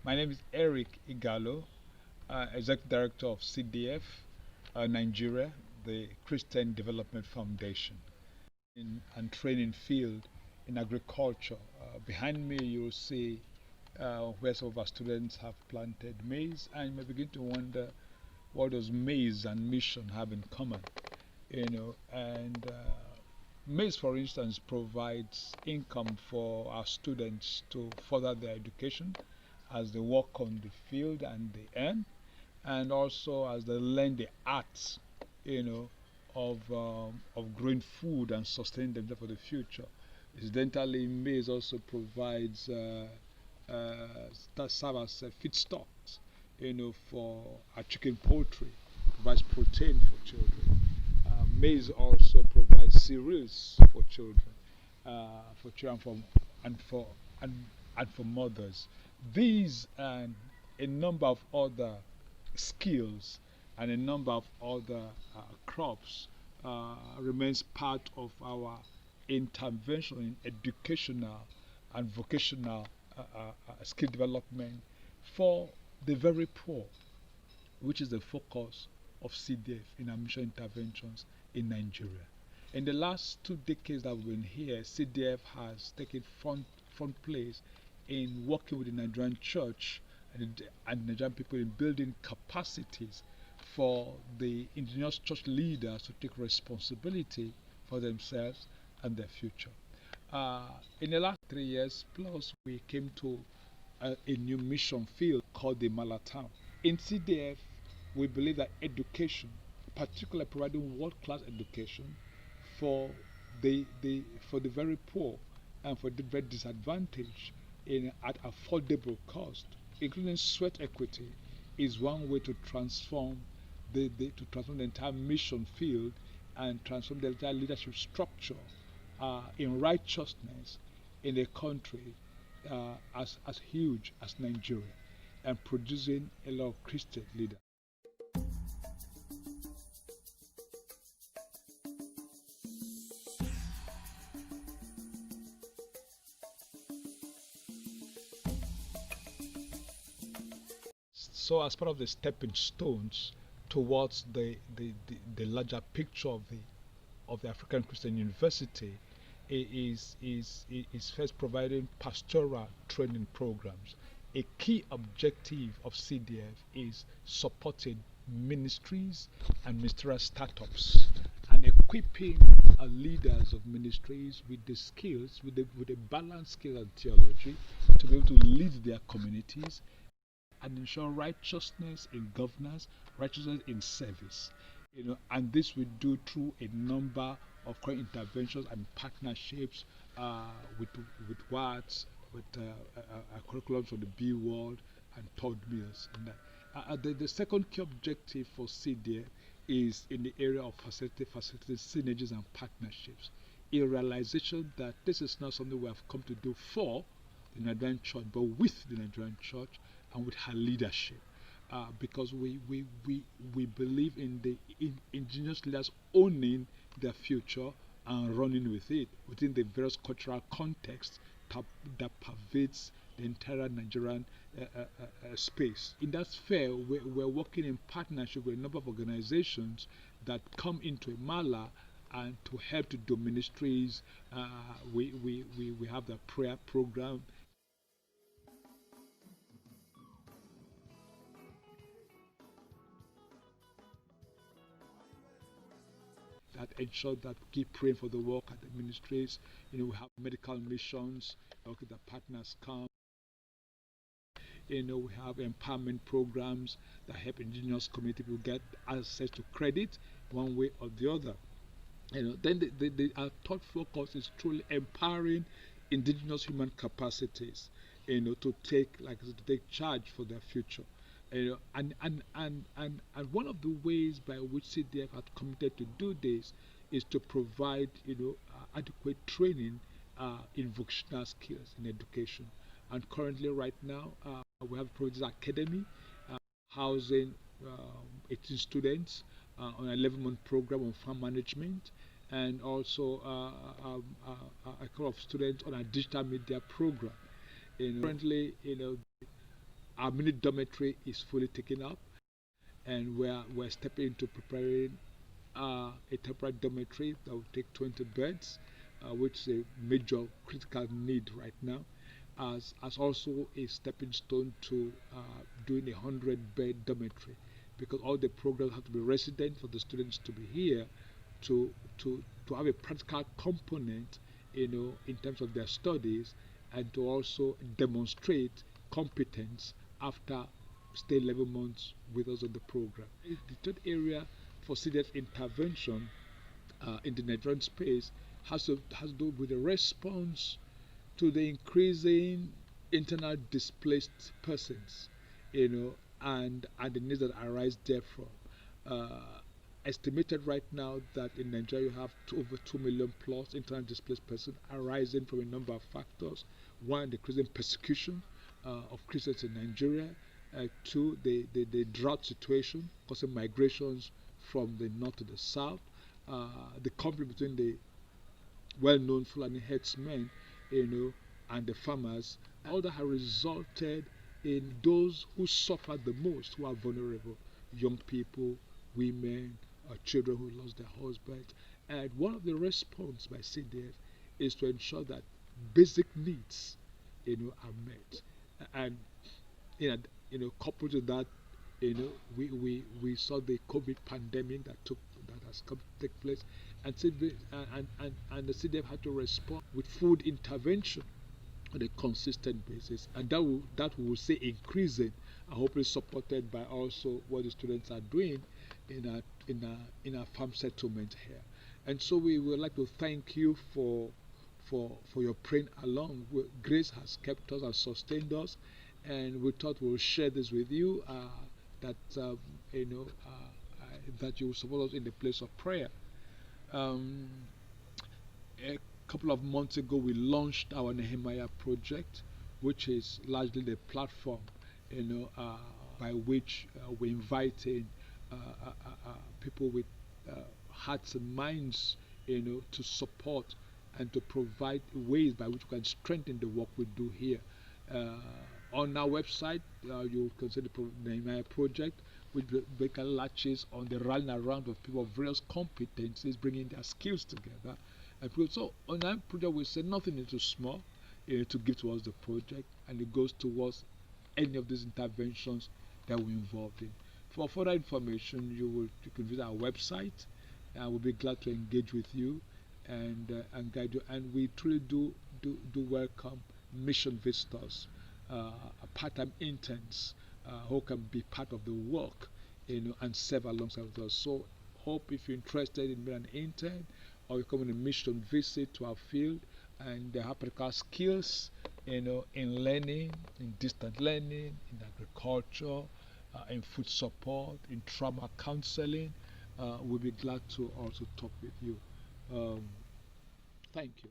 My name is Eric Igalo, Executive Director of CDF Nigeria, the Christian Development Foundation, and training field in agriculture. Behind me, you'll see where some of our students have planted maize, and you may begin to wonder what does maize and mission have in common. And maize, for instance, provides income for our students to further their education as they work on the field and they earn, and also as they learn the arts, you know, of growing food and sustaining themselves for the future. Incidentally, maize also provides that serve as feedstocks, for our chicken poultry, provides protein for children. Maize also provides cereals for children and for and, and for mothers. These and a number of other skills and a number of other crops remains part of our intervention in educational and vocational skill development for the very poor, which is the focus of CDF in our mission interventions in Nigeria. In the last 2 decades that we've been here, CDF has taken front place in working with the Nigerian church and Nigerian people in building capacities for the indigenous church leaders to take responsibility for themselves and their future. In the last 3 years plus, we came to a new mission field called the Malatown. In CDF, we believe that education, particularly providing world-class education for the very poor and for the very disadvantaged at affordable cost, including sweat equity, is one way to transform the entire mission field and transform the entire leadership structure in righteousness in a country as huge as Nigeria, and producing a lot of Christian leaders. So, as part of the stepping stones towards the larger picture of the African Christian University, is first providing pastoral training programs. A key objective of CDF is supporting ministries and ministerial startups and equipping leaders of ministries with the skills, with a balanced skill and theology to be able to lead their communities and ensure righteousness in governance, righteousness in service. And this we do through a number of current interventions and partnerships with WATS, with curriculums for the B World and Third Mills. And the second key objective for CDA is in the area of facilitating synergies and partnerships. A realization that this is not something we have come to do for the Nigerian church, but with the Nigerian church and with her leadership. Because we believe in the indigenous leaders owning their future and running with it within the various cultural contexts that pervades the entire Nigerian space. In that sphere, we're working in partnership with a number of organizations that come into Mala and to help to do ministries. We have the prayer program. That ensure that we keep praying for the work at the ministries. We have medical missions, okay, the partners come. We have empowerment programs that help indigenous community people get access to credit one way or the other. Then our third focus is truly empowering indigenous human capacities, to take charge for their future. And one of the ways by which CDF has committed to do this is to provide adequate training in vocational skills in education. And currently, right now, we have Project Academy housing 18 students on an 11-month program on farm management, and also a couple of students on a digital media program. Currently, our mini dormitory is fully taken up, and we're stepping into preparing a temporary dormitory that will take 20 beds, which is a major critical need right now, as also a stepping stone to doing 100-bed dormitory, because all the programs have to be resident for the students to be here to to have a practical component, in terms of their studies, and to also demonstrate competence after stay 11 months with us on the program. The third area for CDF intervention in the Nigerian space has to do with the response to the increasing internal displaced persons, and the needs that arise therefrom. Uh, Estimated right now that in Nigeria you have over 2 million plus internally displaced persons arising from a number of factors. One, the increasing persecution of Christians in Nigeria. Two, the drought situation causing migrations from the north to the south. The conflict between the well-known Fulani herdsmen, and the farmers. All that has resulted in those who suffer the most, who are vulnerable, young people, women, children who lost their husbands. And one of the response by CDF is to ensure that basic needs, are met. And you know, coupled to that, we saw the COVID pandemic that has come to take place, and and the CDF had to respond with food intervention on a consistent basis, and that we will say increasing, and hopefully supported by also what the students are doing in our farm settlement here. And so we would like to thank you for your praying along. Grace has kept us and sustained us, and we thought we'll share this with you, that that you will support us in the place of prayer. Um, a couple of months ago, we launched our Nehemiah project, which is largely the platform, by which we invite in people with hearts and minds, to support and to provide ways by which we can strengthen the work we do here. Uh, on our website, you can see the Nehemiah project, which basically latches on the rallying around of people of various competencies, bringing their skills together. And so on our project, we say nothing is too small, to give towards the project, and it goes towards any of these interventions that we're involved in. For further information, you can visit our website, and we'll be glad to engage with you and guide you. And we truly do welcome mission visitors, part-time interns, who can be part of the work, and serve alongside with us. So hope if you're interested in being an intern, or you come on a mission visit to our field, and they have practical skills, in learning, in distant learning, in agriculture, in food support, in trauma counseling, we'll be glad to also talk with you. Um, Thank you.